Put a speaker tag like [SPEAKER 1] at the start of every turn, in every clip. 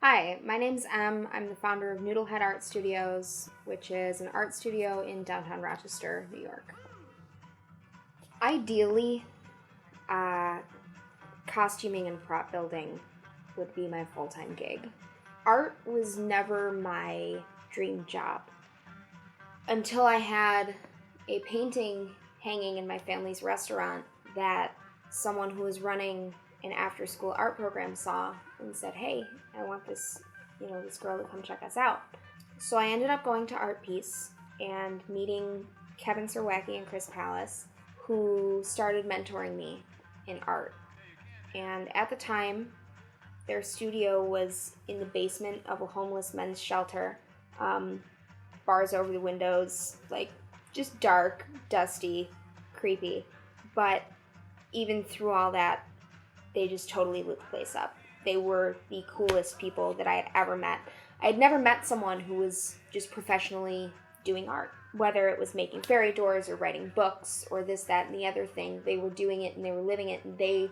[SPEAKER 1] Hi, my name's Em. I'm the founder of Noodlehead Studios, which is an art studio in downtown Rochester, New York. Ideally, uh, costuming and prop building would be my full-time gig. Art was never my dream job until I had a painting hanging in my family's restaurant that someone who was running an after-school art program saw and said, "Hey, I want this girl to come check us out." So I ended up going to Art Piece and meeting Kevin Serwacki and Chris Pallas, who started mentoring me in art. And at the time, their studio was in the basement of a homeless men's shelter. Bars over the windows, like just dark, dusty, creepy. But even through all that, they just totally lit the place up. They were the coolest people that I had ever met. I had never met someone who was just professionally doing art. Whether it was making fairy doors or writing books or this, that, and the other thing, they were doing it and they were living it and they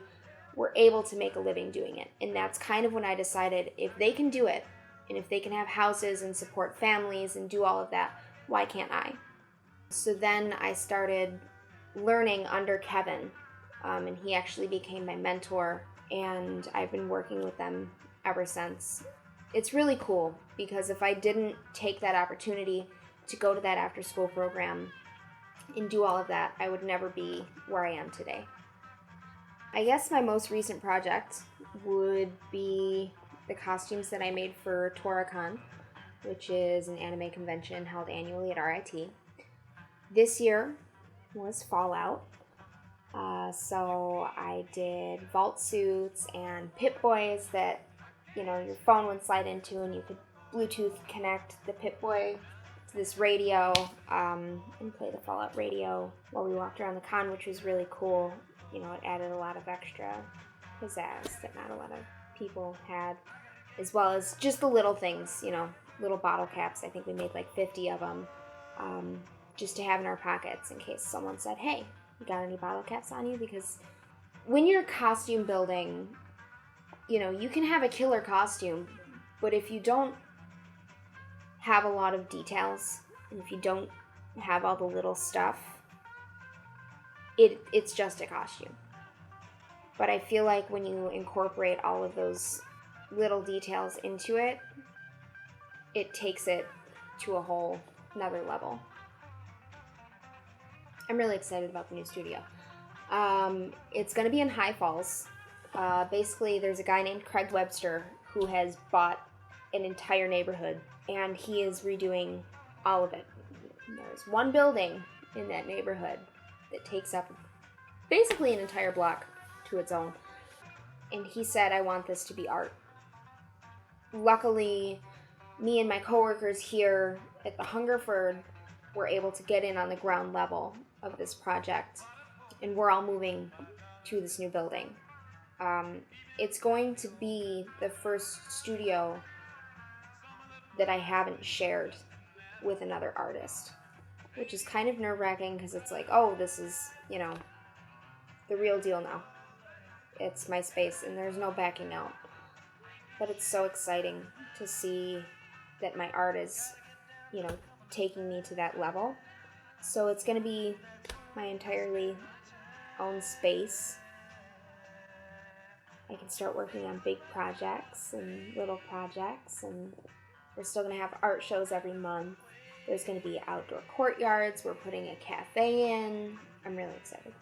[SPEAKER 1] were able to make a living doing it. And that's kind of when I decided, if they can do it, and if they can have houses and support families and do all of that, why can't I? So then I started learning under Kevin, and he actually became my mentor, and I've been working with them ever since. It's really cool because if I didn't take that opportunity to go to that after school program and do all of that, I would never be where I am today. I guess my most recent project would be the costumes that I made for ToraCon, which is an anime convention held annually at RIT. This year was Fallout, so I did vault suits and Pip-Boys that your phone would slide into, and you could Bluetooth connect the Pip-Boy to this radio and play the Fallout radio while we walked around the con, which was really cool. It added a lot of extra pizzazz that not a lot of people had, as well as just the little things, little bottle caps. I think we made like 50 of them, just to have in our pockets in case someone said, "Hey, you got any bottle caps on you?" Because when you're costume building, you can have a killer costume, but if you don't have a lot of details, and if you don't have all the little stuff, it's just a costume. But I feel like when you incorporate all of those little details into it, it takes it to a whole another level. I'm really excited about the new studio. It's going to be in High Falls. Basically, there's a guy named Craig Webster who has bought an entire neighborhood, and he is redoing all of it. There's one building in that neighborhood that takes up basically an entire block to its own. And he said, "I want this to be art." Luckily, me and my coworkers here at the Hungerford were able to get in on the ground level of this project, and we're all moving to this new building. It's going to be the first studio that I haven't shared with another artist, which is kind of nerve-wracking because it's like, oh, this is, the real deal now. It's my space and there's no backing out. But it's so exciting to see that my art is, taking me to that level. So it's going to be my entirely own space. I can start working on big projects and little projects, and we're still going to have art shows every month. There's going to be outdoor courtyards. We're putting a cafe in. I'm really excited.